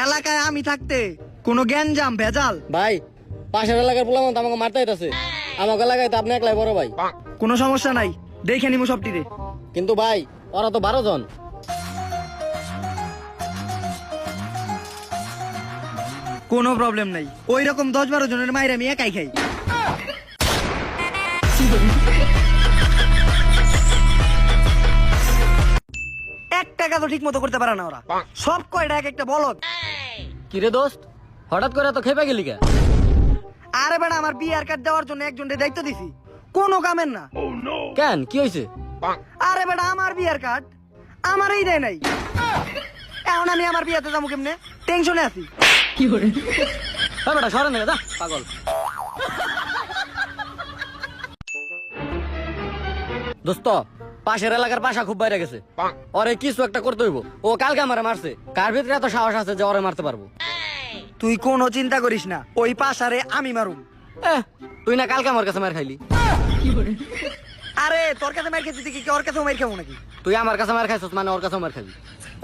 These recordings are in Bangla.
এলাকায় আমি থাকতে কোনো গ্যাঞ্জাম ভেজাল ভাই পাশের এলাকার পোলামন তো আমাকে মারতে আইতাছে। আমাকে এলাকায় তো আপনি একলাই বড় ভাই। কোনো সমস্যা নাই, দেখে নিমু সবটিরে। কিন্তু ভাই ওরা তো 12 জন। কোনো প্রবলেম নাই, ওই রকম 10-12 জনের মায়ের আমি একাই খাই। একটা কাজও ঠিক মতো করতে পারে না ওরা, সব কয়টা এক একটা বলদ। কিরে দোস্ত, হঠাৎ করে তো খেপে গেলি কে? আরে বেটা, আমার বিয়ার কার্ড দেওয়ার জন্য একজনের দায়িত্ব দিছি, কোনো কামের না। কেন, কি হয়েছে? আরে বেটা, আমার বিয়ার কার্ড আমারই দেয় নাই, এখন আমি আমার বিয়াতে যাবো কেমনে, টেনশনে আছি। কি করে বেটা, সরে নেবে, যা পাগল। দোস্ত, পাশের এলাকার পাশা খুব বাইরে গেছে, ওরে কিছু একটা করতে হইব। ও কালকে আমারে মারছে, কার ভিতরে এত সাহস আছে যে ওরে মারতে পারবো? তুই কোনো চিন্তা করিস না, ওই পাশারে আমি মারুম। তুই না কালকে আমার কাছে মার খাইলি? আরে তোর কাছে মার খেতে কি ওর কাছেও মার খাবো নাকি? তুই আমার কাছে মার খাইছিস মানে ওর কাছে মার খাবি?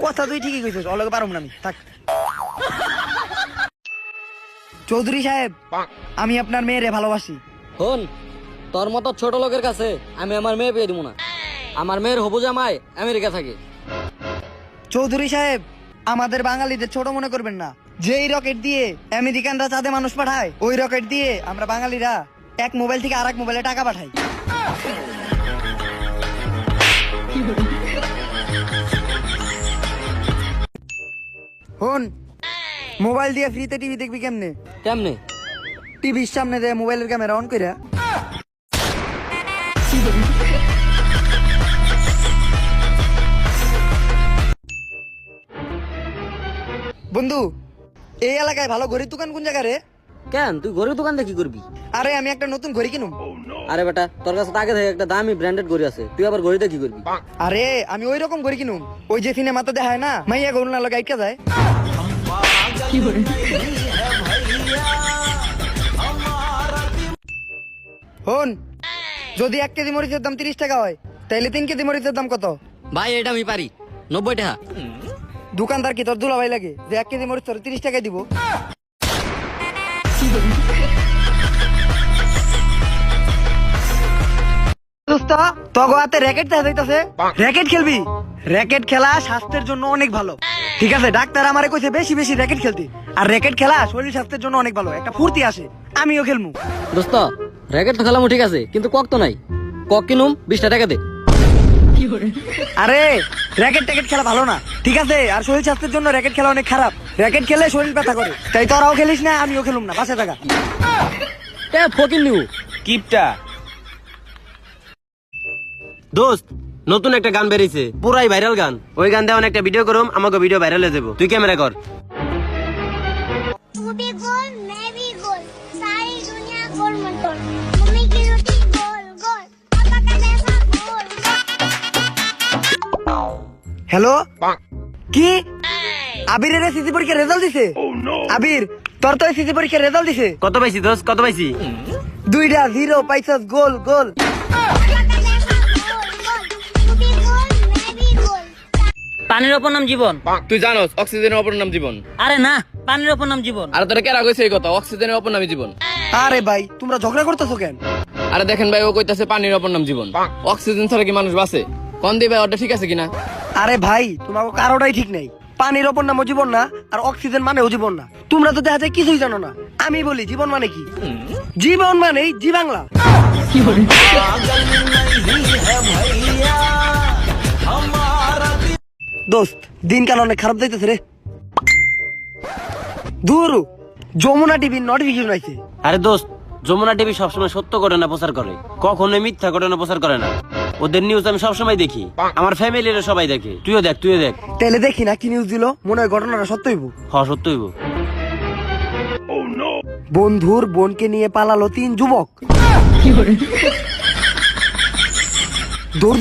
কথা তুই ঠিকই কইছিস, ওর লগে পারুম না আমি, থাক। চৌধুরী সাহেব, আমি আপনার মেয়েরে ভালোবাসি। শোন, তোর মতো ছোট লোকের কাছে আমি আমার মেয়ে পেয়ে দিব না। আমার মেয়ের হবু জামাই আমেরিকা থাকে। চৌধুরী সাহেব, আমাদের বাঙালিদের ছোট মনে করবেন না। যেই রকেট দিয়ে আমেরিকানরা চাঁদে মানুষ পাঠায়, ওই রকেট দিয়ে আমরা বাঙালিরা এক মোবাইল থেকে আরেক মোবাইলে টাকা পাঠাই। হন, মোবাইল দিয়ে ফ্রিতে টিভি দেখবি কেমনে? কেমনে? টিভির সামনে দেয় মোবাইলের ক্যামেরা অন কইরা। বন্ধু, এই এলাকায় ভালো ঘড়ির দোকান কোন জায়গা রে? কেন, তুই ঘড়ির দোকান দিয়ে কি করবি? আরে আমি একটা নতুন ঘড়ি কিনুম। আরে বেটা, তোর কাছে তো আগে থেকে একটা দামি ব্র্যান্ডেড ঘড়ি আছে, তুই আবার ঘড়িতে কি করবি? আরে আমি ওই রকম ঘড়ি কিনুম, ওই যে সিনেমাতে দেখায় না, মাইয়া গরু না লাগে আইকা যায়। হন, যদি 1 কেজি মরিচের দাম 30 টাকা হয়, তাহলে 3 কেজি মরিচের দাম কত? ভাই এটা আমি পারি, 90 টাকা। দোকানদার কি তোর দুলাভাই লাগে যে 1 কেজি মরিচ তোর 30 টাকায় দিব? তগো হাতে র্যাকেট দেখা যাইতাছে, র্যাকেট খেলবি? র্যাকেট খেলা স্বাস্থ্যের জন্য অনেক ভালো, ঠিক আছে? ডাক্তার আমারে কইছে বেশি বেশি র্যাকেট খেলতে। আর র্যাকেট খেলা শরীর স্বাস্থ্যের জন্য অনেক ভালো, একটা ফুর্তি আসে। আমিও খেলমু। দোস্ত, র্যাকেট তো খেলামু ঠিক আছে, কিন্তু কক তো নাই। কক কিনুম 20 টাকা দে। আরে র্যাকেট ট্যাকেট খেলা ভালো না, ঠিক আছে? আর শরীর স্বাস্থ্যের জন্য র্যাকেট খেলা অনেক খারাপ। র্যাকেট খেলে শরীর ব্যথা করে, তাই তোরাও খেলিস না, আমিও খেলুম না, পাশে থাকা। ফকির নিউ কিপটা। দোস্ত, নতুন একটা গান বেরিয়েছে, পুরাই ভাইরাল গান। ওই গান দিয়ে একটা ভিডিও করুম, আমাকে ভিডিও ভাইরাল হয়ে যাবো। তুই ক্যামেরা কর। तू भी गोल मैं भी गोल सारी दुनिया गोल मटोल मम्मी की रोटी गोल गोल पापा का जैसा गोल হ্যালো, কি আবিরের সিসি পরীক্ষার রেজাল্ট দিছে? আবির, তোর তো সিসি পরীক্ষার রেজাল্ট দিছে। কত পাইছি দোস্ত, কত পাইছি? 2টা 0 পাইছস, গোল গোল। पापा का जैसा गोल गोल तू भी गोल मैं भी गोल পানির অপর নাম জীবন। তুই জানোস অক্সিজেনের অপর নাম জীবন? আরে না, পানির অপর নাম জীবন। আর তোরা কেরা কইছে এই কথা, অক্সিজেনের অপর নামই জীবন? আরে ভাই, তোমরা ঝগড়া করতেছো কেন? আরে দেখেন ভাই, ও কইতাছে পানির অপর নাম জীবন। অক্সিজেন ছাড়া কি মানুষ বাঁচে? কোন দি ভাই, ওটা ঠিক আছে কিনা? আরে ভাই, তোমাকে কারোটাই ঠিক নাই। পানির অপর নামও জীবন না, আর অক্সিজেন মানেও জীবন না। তোমরা তো দেখা যায় কিছুই জানো না। আমি বলি জীবন মানে কি? জীবন মানেই জি বাংলা। দোস্ত, দিনকাল অনেক খারাপ যাইতেছে রে। দূর, যমুনা টিভির নোটিফিকেশন আইছে। আরে দোস্ত, যমুনা টিভি সবসময় সত্য ঘটনা প্রচার করে, কখনোই মিথ্যা ঘটনা প্রচার করে না। ওদের নিউজ আমি সবসময় দেখি, আমার ফ্যামিলির সবাই দেখে। তুইও দেখ, তুইও দেখ। তাহলে দেখি না কি নিউজ দিল, মনে হয় ঘটনাটা সত্য হইব। সত্য হইব। বন্ধুর বোনকে নিয়ে পালালো 3 যুবক। দৌড়